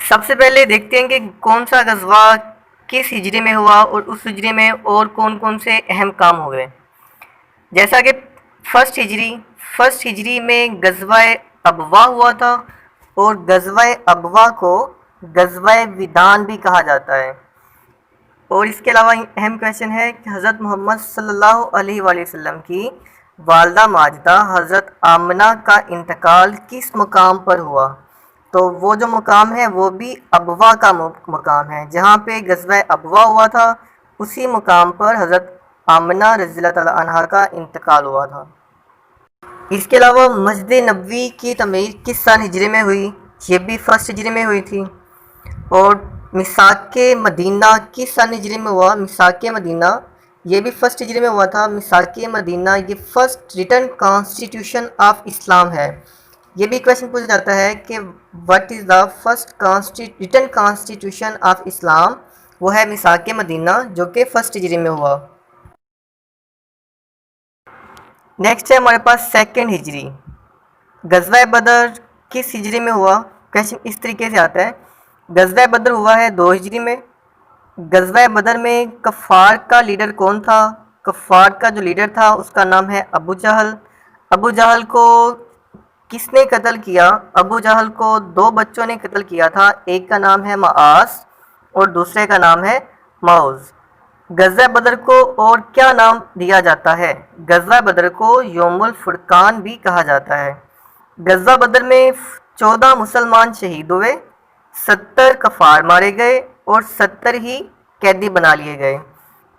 سب سے پہلے دیکھتے ہیں کہ کون سا غزوہ کس ہجری میں ہوا اور اس ہجری میں اور کون کون سے اہم کام ہوئے. جیسا کہ فرسٹ ہجری میں غزوہ ابوا ہوا تھا، اور غزوہ ابوا کو غزوہ ودان بھی کہا جاتا ہے. اور اس کے علاوہ اہم کویشچن ہے کہ حضرت محمد صلی اللہ علیہ وآلہ وسلم کی والدہ ماجدہ حضرت آمنہ کا انتقال کس مقام پر ہوا. تو وہ جو مقام ہے وہ بھی ابوا کا مقام ہے، جہاں پہ غزوہ ابوا ہوا تھا اسی مقام پر حضرت آمنہ رضی اللہ تعالیٰ عنہا کا انتقال ہوا تھا. اس کے علاوہ مسجد نبوی کی تعمیر کس سال ہجری میں ہوئی؟ یہ بھی فرسٹ ہجری میں ہوئی تھی. اور میثاق مدینہ کس سال ہجری میں ہوا؟ میثاق مدینہ یہ بھی فرسٹ ہجری میں ہوا تھا. میثاق مدینہ یہ first written constitution of Islam ہے. یہ بھی کویشچن پوچھا جاتا ہے کہ what is the first written constitution of Islam. وہ ہے میثاق مدینہ جو کہ فرسٹ ہجری میں ہوا. نیکسٹ ہے ہمارے پاس سیکنڈ ہجری. غزوہ بدر کس ہجری میں ہوا؟ کویشچن اس طریقے سے آتا ہے. غزوہ بدر ہوا ہے 2 ہجری میں. غزوہ بدر میں کفار کا لیڈر کون تھا؟ کفار کا جو لیڈر تھا اس کا نام ہے ابو جہل. ابو جہل کو کس نے قتل کیا؟ ابو جہل کو 2 بچوں نے قتل کیا تھا. ایک کا نام ہے معاذ اور دوسرے کا نام ہے معوذ. غزوہ بدر کو اور کیا نام دیا جاتا ہے؟ غزوہ بدر کو یوم الفرقان بھی کہا جاتا ہے. غزوہ بدر میں 14 مسلمان شہید ہوئے، 70 کفار مارے گئے اور 70 ہی قیدی بنا لیے گئے.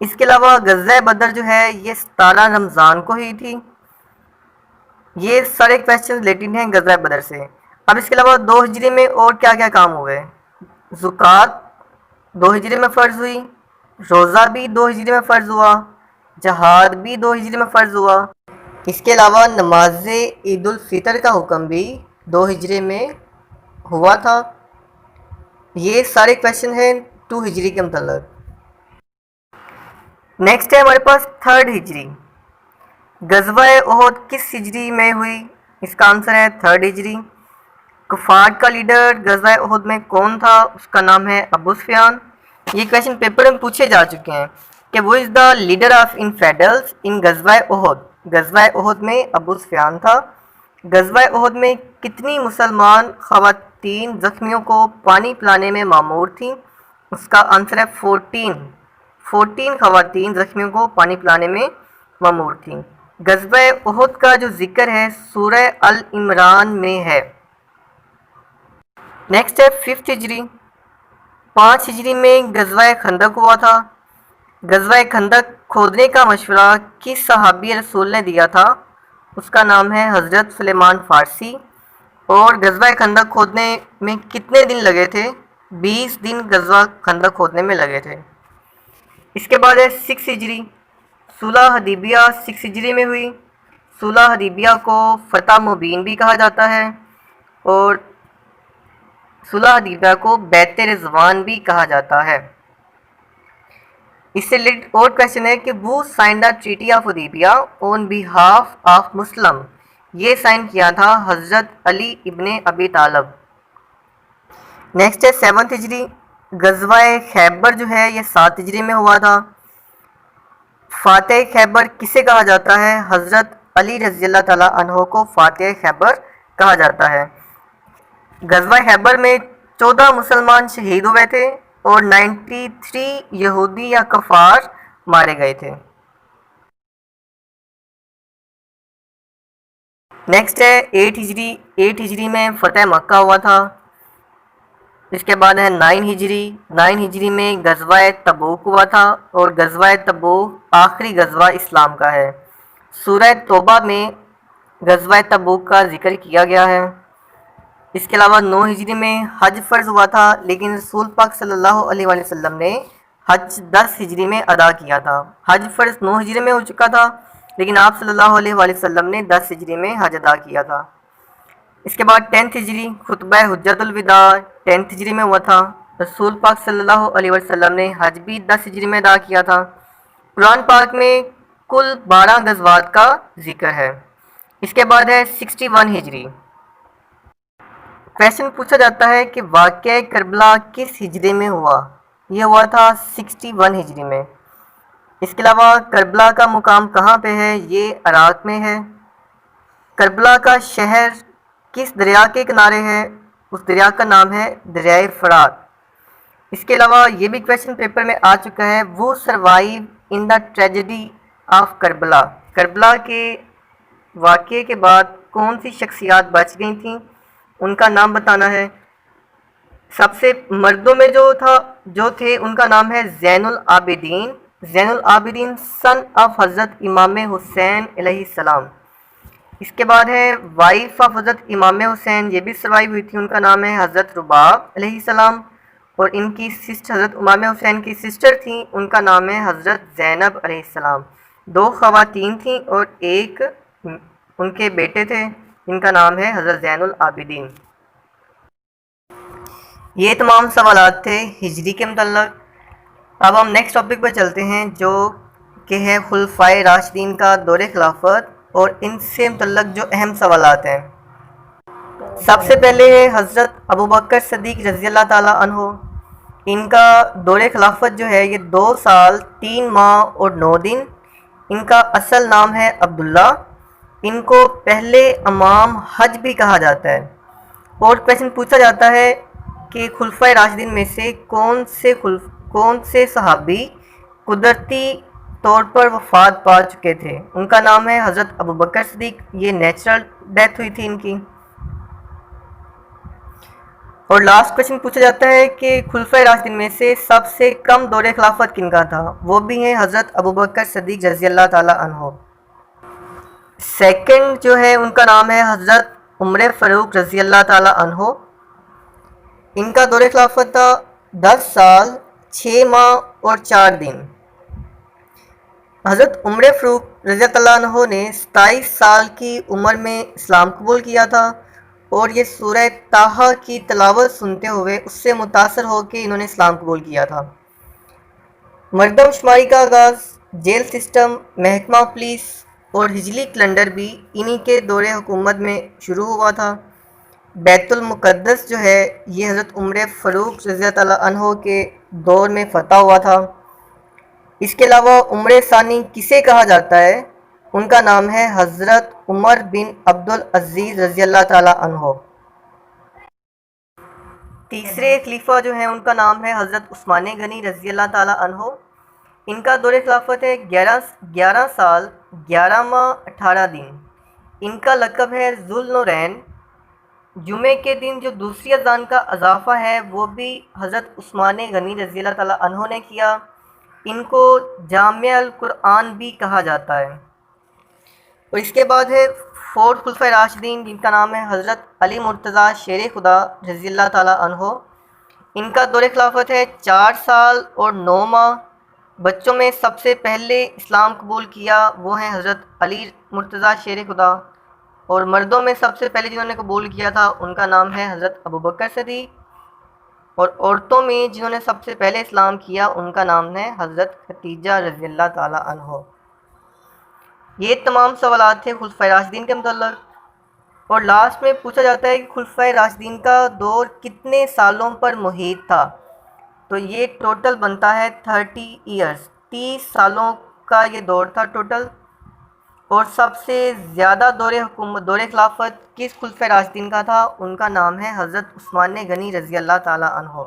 اس کے علاوہ غزوہ بدر جو ہے یہ 17 رمضان کو ہوئی تھی. یہ سارے کویشچن ریلیٹڈ ہیں غزوہ بدر سے. اب اس کے علاوہ 2 ہجری میں اور کیا کیا کام ہوئے؟ زکوٰۃ 2 ہجری میں فرض ہوئی، روزہ بھی 2 ہجری میں فرض ہوا، جہاد بھی 2 ہجری میں فرض ہوا. اس کے علاوہ نماز عید الفطر کا حکم بھی 2 ہجری میں ہوا تھا. یہ سارے کویشچن ہیں 2 ہجری کے متعلق. نیکسٹ ہے ہمارے پاس تھرڈ ہجری. غزوہ احد کس ہجری میں ہوئی؟ اس کا آنسر ہے 3rd ہجری. کفار کا لیڈر غزوہ احد میں کون تھا؟ اس کا نام ہے ابو سفیان. یہ کویشچن پیپر میں پوچھے جا چکے ہیں کہ وہ از دا لیڈر آف انفیڈلز ان غزوہ احد. غزوہ احد میں ابو سفیان تھا. غزوہ احد میں کتنی مسلمان خواتین زخمیوں کو پانی پلانے میں مامور تھیں؟ اس کا آنسر ہے 14 خواتین زخمیوں کو پانی پلانے میں مامور تھیں. غزوہ احد کا جو ذکر ہے سورہ ال-عمران میں ہے. نیکسٹ ہے 5th ہجری. 5 ہجری میں غزوہ خندق ہوا تھا. غزوہ خندق کھودنے کا مشورہ کس صحابی رسول نے دیا تھا؟ اس کا نام ہے حضرت سلیمان فارسی. اور غزوہ خندق کھودنے میں کتنے دن لگے تھے؟ 20 دن غزوہ خندق کھودنے میں لگے تھے. اس کے بعد ہے 6 ہجری. صلح حدیبیہ 6 ہجری میں ہوئی. صلح حدیبیہ کو فتح مبین بھی کہا جاتا ہے اور صلح حدیبیہ کو بیعت رضوان بھی کہا جاتا ہے. اس سے ریلیٹڈ اور کویشچن ہے کہ وہ sign the treaty of Hudaybiyyah on behalf of Muslim. یہ سائن کیا تھا حضرت علی ابن ابی طالب. نیکسٹ ہے 7th ہجری. غزوہ خیبر جو ہے یہ 7 ہجری میں ہوا تھا. فاتح خیبر کسے کہا جاتا ہے؟ حضرت علی رضی اللہ تعالیٰ عنہ کو فاتح خیبر کہا جاتا ہے. غزوہ خیبر میں 14 مسلمان شہید ہوئے تھے اور 93 یہودی یا کفار مارے گئے تھے. نیکسٹ ہے 8 ہجری. 8 ہجری میں فتح مکہ ہوا تھا. اس کے بعد ہے 9 ہجری. 9 ہجری میں غزوہ تبوک ہوا تھا اور غزوہ تبوک آخری غزوہ اسلام کا ہے. سورہ توبہ میں غزوہ تبوک کا ذکر کیا گیا ہے. اس کے علاوہ 9 ہجری میں حج فرض ہوا تھا، لیکن رسول پاک صلی اللہ علیہ وآلہ وسلم نے حج 10 ہجری میں ادا کیا تھا. حج فرض 9 ہجری میں ہو چکا تھا، لیکن آپ صلی اللہ علیہ وآلہ وسلم نے 10 ہجری میں حج ادا کیا تھا. اس کے بعد 10th ہجری. خطبہ حجت الوداع 10th ہجری میں ہوا تھا. رسول پاک صلی اللہ علیہ وسلم نے حج بھی 10 ہجری میں ادا کیا تھا. قرآن پاک میں کل 12 غزوات کا ذکر ہے. اس کے بعد ہے 61 ہجری. کویشچن پوچھا جاتا ہے کہ واقعہ کربلا کس ہجری میں ہوا؟ یہ ہوا تھا 61 ہجری میں۔ اس کے علاوہ کربلا کا مقام کہاں پہ ہے؟ یہ عراق میں ہے۔ کربلا کا شہر کس دریا کے کنارے ہے؟ اس دریا کا نام ہے دریائے فرات۔ اس کے علاوہ یہ بھی کویشچن پیپر میں آ چکا ہے، وہ survive in the tragedy of Karbala. Karbala کے واقعے کے بعد کون سی شخصیات بچ گئی تھیں، ان کا نام بتانا ہے۔ سب سے مردوں میں جو تھے ان کا نام ہے زین العابدین۔ زین العابدین سن آف حضرت امام حسین علیہ السلام۔ اس کے بعد ہے وائف آف حضرت امام حسین، یہ بھی سروائیو ہوئی تھی، ان کا نام ہے حضرت رباب علیہ السلام، اور ان کی سسٹر حضرت امام حسین کی سسٹر تھیں، ان کا نام ہے حضرت زینب علیہ السلام۔ 2 خواتین تھیں اور ایک ان کے بیٹے تھے، ان کا نام ہے حضرت زین العابدین۔ یہ تمام سوالات تھے ہجری کے متعلق۔ اب ہم نیکسٹ ٹاپک پر چلتے ہیں جو کہ ہے خلفائے راشدین کا دور خلافت اور ان سے متعلق جو اہم سوالات ہیں۔ سب سے پہلے ہے حضرت ابوبکر صدیق رضی اللہ تعالیٰ عنہ۔ ان کا دور خلافت جو ہے یہ 2 سال 3 ماہ اور 9 دن۔ ان کا اصل نام ہے عبداللہ۔ ان کو پہلے امام حج بھی کہا جاتا ہے۔ اور کویشچن پوچھا جاتا ہے کہ خلفائے راشدین میں سے کون سے صحابی قدرتی طور پر وفات پا چکے تھے؟ ان کا نام ہے حضرت ابوبکر صدیق، یہ نیچرل ڈیتھ ہوئی تھی ان کی۔ اور لاسٹ کویشچن پوچھا جاتا ہے کہ خلفائے راشدین میں سے سب سے کم دور خلافت کن کا تھا؟ وہ بھی ہیں حضرت ابوبکر صدیق رضی اللہ تعالیٰ عنہ۔ سیکنڈ جو ہے ان کا نام ہے حضرت عمر فاروق رضی اللہ تعالیٰ عنہ۔ ان کا دور خلافت تھا 10 سال 6 ماہ اور 4 دن۔ حضرت عمر فاروق رضی اللہ عنہ نے 27 سال کی عمر میں اسلام قبول کیا تھا، اور یہ سورہ طٰہٰ کی تلاوت سنتے ہوئے اس سے متاثر ہو کے انہوں نے اسلام قبول کیا تھا۔ مردم شماری کا آغاز، جیل سسٹم، محکمہ پولیس اور ہجری کیلنڈر بھی انہی کے دور حکومت میں شروع ہوا تھا۔ بیت المقدس جو ہے یہ حضرت عمر فاروق رضی اللہ عنہ کے دور میں فتح ہوا تھا۔ اس کے علاوہ عمر ثانی کسے کہا جاتا ہے؟ ان کا نام ہے حضرت عمر بن عبدالعزیز رضی اللہ تعالیٰ عنہ۔ تیسرے خلیفہ جو ہیں ان کا نام ہے حضرت عثمان غنی رضی اللہ تعالیٰ عنہ۔ ان کا دور خلافت ہے 11 سال 11 ماہ 18 دن۔ ان کا لقب ہے ذو النورین۔ جمعے کے دن جو دوسری اذان کا اضافہ ہے وہ بھی حضرت عثمان غنی رضی اللہ تعالیٰ عنہ نے کیا۔ ان کو جامع القرآن بھی کہا جاتا ہے۔ اور اس کے بعد ہے 4 خلفائے راشدین، جن کا نام ہے حضرت علی مرتضیٰ شیر خدا رضی اللہ تعالیٰ عنہ۔ ان کا دور خلافت ہے 4 سال اور 9 ماہ۔ بچوں میں سب سے پہلے اسلام قبول کیا وہ ہیں حضرت علی مرتضیٰ شیر خدا، اور مردوں میں سب سے پہلے جنہوں نے قبول کیا تھا ان کا نام ہے حضرت ابوبکر صدیق، اور عورتوں میں جنہوں نے سب سے پہلے اسلام کیا ان کا نام ہے حضرت خدیجہ رضی اللہ تعالیٰ عنہ۔ یہ تمام سوالات تھے خلفائے راشدین کے متعلق۔ اور لاسٹ میں پوچھا جاتا ہے کہ خلفائے راشدین کا دور کتنے سالوں پر محیط تھا؟ تو یہ ٹوٹل بنتا ہے 30 ایئرز، 30 سالوں کا یہ دور تھا ٹوٹل۔ اور سب سے زیادہ دور خلافت کس خلفائے راشدین کا تھا؟ ان کا نام ہے حضرت عثمان غنی رضی اللہ تعالیٰ عنہ۔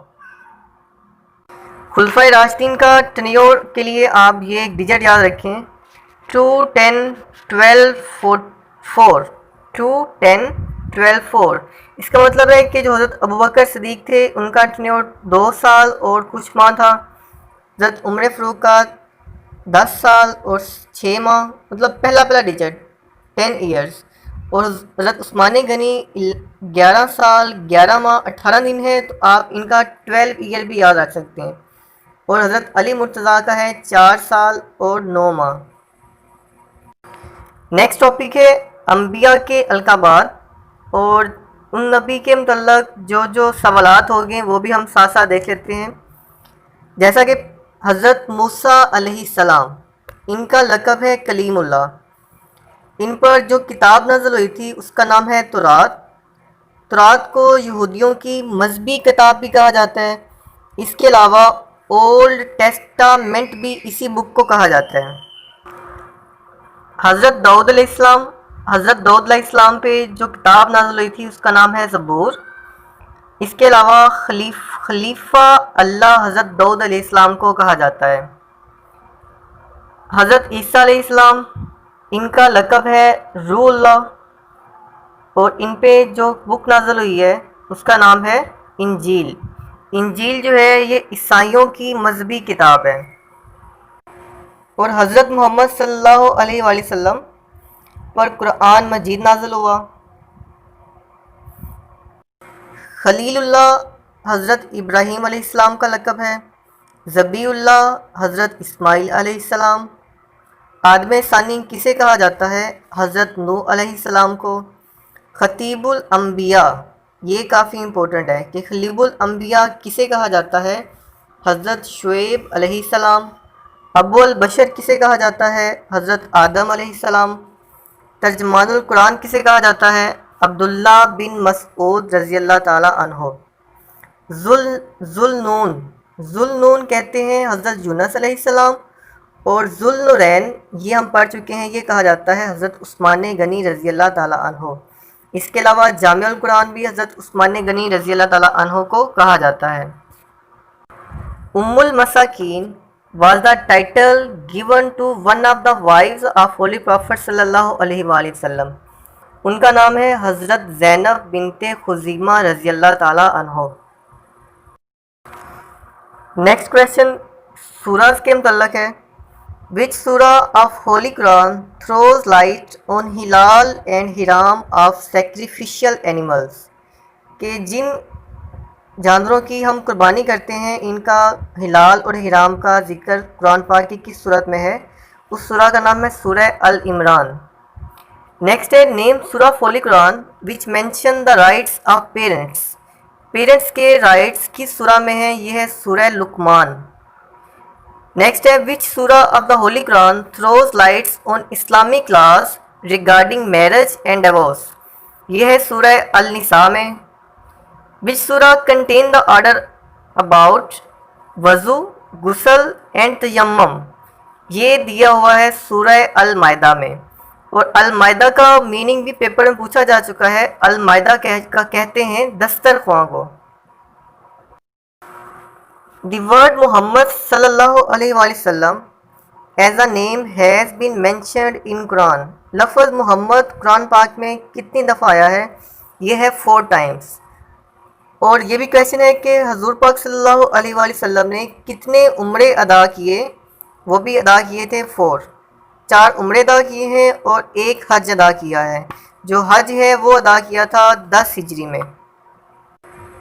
خلفائے راشدین کا ٹینیور کے لیے آپ یہ ایک ڈیجٹ یاد رکھیں، 2 10 12 4 2 10 12 4۔ اس کا مطلب ہے کہ جو حضرت ابوبکر صدیق تھے ان کا ٹینیور 2 سال اور کچھ ماہ تھا، حضرت عمر فاروق کا 10 سال اور 6 ماہ، مطلب پہلا ڈیجٹ 10 ایئرز، اور حضرت عثمان غنی 11 سال 11 ماہ 18 دن ہے، تو آپ ان کا 12 ایئر بھی یاد رکھ سکتے ہیں۔ اور حضرت علی مرتضیٰ کا ہے 4 سال اور 9 ماہ۔ نیکسٹ ٹاپک ہے انبیاء کے القابات، اور ان نبی کے متعلق جو سوالات ہو گئے وہ بھی ہم ساتھ ساتھ دیکھ لیتے ہیں۔ جیسا کہ حضرت موسیٰ علیہ السلام، ان کا لقب ہے کلیم اللہ۔ ان پر جو کتاب نازل ہوئی تھی اس کا نام ہے تورات۔ تورات کو یہودیوں کی مذہبی کتاب بھی کہا جاتا ہے. اس کے علاوہ اولڈ ٹیسٹامنٹ بھی اسی بک کو کہا جاتا ہے. حضرت داؤد علیہ السلام پہ جو کتاب نازل ہوئی تھی اس کا نام ہے زبور. اس کے علاوہ خلیفہ اللہ حضرت داؤد علیہ السلام کو کہا جاتا ہے. حضرت عیسیٰ علیہ السلام ان کا لقب ہے روح اللہ، اور ان پہ جو بک نازل ہوئی ہے اس کا نام ہے انجیل. انجیل جو ہے یہ عیسائیوں کی مذہبی کتاب ہے. اور حضرت محمد صلی اللہ علیہ وآلہ وسلم پر قرآن مجید نازل ہوا. خلیل اللہ حضرت ابراہیم علیہ السلام کا لقب ہے. ذبیح اللہ حضرت اسماعیل علیہ السلام. آدم ثانی کسے کہا جاتا ہے؟ حضرت نوح علیہ السلام کو. خطیب الانبیاء، یہ کافی امپورٹنٹ ہے کہ خلیب الانبیاء کسے کہا جاتا ہے؟ حضرت شعیب علیہ السلام. ابو البشر کسے کہا جاتا ہے؟ حضرت آدم علیہ السلام. ترجمان القرآن کسے کہا جاتا ہے؟ عبداللہ بن مسعود رضی اللہ تعالی عنہ. ذوالنون کہتے ہیں حضرت یونس علیہ السلام. اور ذوالنورین یہ ہم پڑھ چکے ہیں، یہ کہا جاتا ہے حضرت عثمان غنی رضی اللہ تعالی عنہ. اس کے علاوہ جامع القرآن بھی حضرت عثمان غنی رضی اللہ تعالی عنہ کو کہا جاتا ہے. ام المساکین was the title given to one of the wives of Holy Prophet صلی اللہ علیہ وآلہ وسلم. ان کا نام ہے حضرت زینب بنت خزیمہ رضی اللہ تعالی عنہ. نیکسٹ کویشچن سوراز کے متعلق ہے. Which surah of Holy Quran throws light on hilal and hiram of sacrificial animals؟ کہ جن جانوروں کی ہم قربانی کرتے ہیں ان کا ہلال اور حرام کا ذکر قرآن پاک کی کس صورت میں ہے؟ اس سورہ کا نام ہے سورہ العمران. نیکسٹ ہے نیم سورہ of holy Quran which mention the rights of parents. Parents کے رائٹس کس سورہ میں ہیں؟ یہ ہے سورہ لقمان. نیکسٹ ہے which surah of the holy Quran throws lights on Islamic laws regarding marriage and divorce. یہ ہے سورہ النساء میں. وچ سورہ کنٹین دا آرڈر اباؤٹ وضو، غسل اینڈ تیمم. یہ دیا ہوا ہے سورہ المائدہ میں. اور المائدہ کا میننگ بھی پیپر میں پوچھا جا چکا ہے. المائدہ کہتے ہیں دسترخواں کو. The word Muhammad صلی اللہ علیہ وآلہ وسلم as a name has been mentioned in Quran. لفظ محمد قرآن پاک میں کتنی دفعہ آیا ہے؟ یہ ہے 4 times. اور یہ بھی کویشچن ہے کہ حضور پاک صلی اللہ علیہ وآلہ وسلم نے کتنے عمرے ادا کیے؟ وہ بھی ادا کیے تھے 4 عمرے ادا کیے ہیں اور 1 حج ادا کیا ہے. جو حج ہے وہ ادا کیا تھا 10 ہجری میں.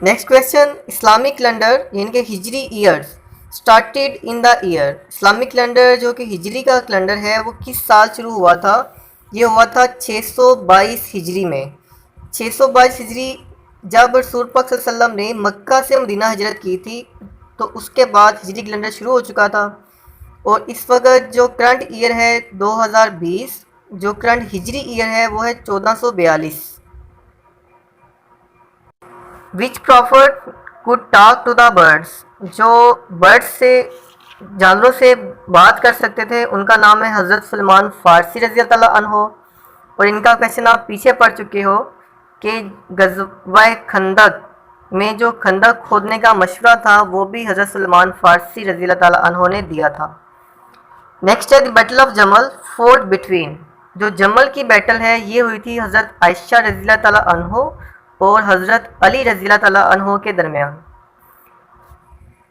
نیکسٹ کویشچن اسلامک کیلنڈر یعنی کہ Hijri years started in the year. Islamic calendar جو کہ ہجری کا کیلنڈر ہے وہ کس سال شروع ہوا تھا؟ یہ ہوا تھا 622 ہجری میں. 622 ہجری جب رسول پاک صلی اللہ علیہ وسلم نے مکہ سے مدینہ ہجرت کی تھی تو اس کے بعد ہجری کیلنڈر شروع ہو چکا تھا. اور اس وقت جو کرنٹ ایئر ہے 2020، جو کرنٹ ہجری ایئر ہے وہ ہے 1442. Which prophet could talk to the birds؟ جو برڈ سے جانوروں سے بات کر سکتے تھے ان کا نام ہے حضرت سلمان فارسی رضی اللہ عنہ. اور ان کا کویشچن آپ پیچھے پڑھ چکے ہو کہ غزوہ خندق میں جو خندق کھودنے کا مشورہ تھا وہ بھی حضرت سلمان فارسی رضی اللہ تعالیٰ عنہ نے دیا تھا. نیکسٹ ہے دی بیٹل آف جمل فورٹ بٹوین. جو جمل کی بیٹل ہے یہ ہوئی تھی حضرت عائشہ رضی اللہ تعالیٰ عنہ اور حضرت علی رضی اللہ تعالیٰ عنہ کے درمیان.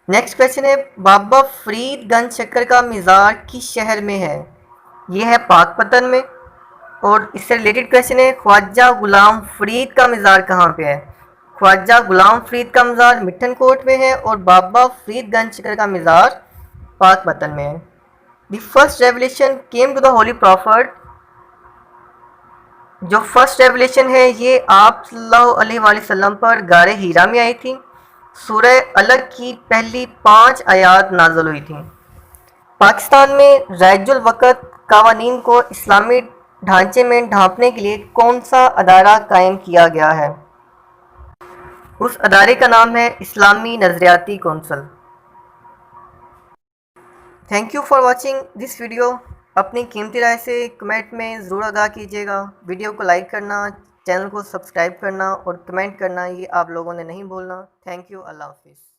نیکسٹ کویشچن ہے بابا فرید گنج شکر کا مزار کس شہر میں ہے؟ یہ ہے پاک پتن میں. اور اس سے ریلیٹڈ کویشچن ہے خواجہ غلام فرید کا مزار کہاں پہ ہے؟ خواجہ غلام فرید کا مزار مٹھن کوٹ میں ہے اور بابا فرید گنج شکر کا مزار پاک پتن میں ہے. The first revelation came to the holy prophet. جو فرسٹ ریولیشن ہے یہ آپ صلی اللہ علیہ وآلہ وسلم پر غار ہیرا میں آئی تھی. سورہ الگ کی پہلی 5 آیات نازل ہوئی تھیں. پاکستان میں رائج الوقت قوانین کو اسلامی ڈھانچے میں ڈھانپنے کے لیے کون سا ادارہ قائم کیا گیا ہے؟ اس ادارے کا نام ہے اسلامی نظریاتی council. Thank you for watching this video. اپنی قیمتی رائے سے کمنٹ میں ضرور آگاہ کیجیے گا۔ ویڈیو کو لائک کرنا، چینل کو سبسکرائب کرنا اور کمنٹ کرنا یہ آپ لوگوں نے نہیں بھولنا۔ تھینک یو، اللہ حافظ۔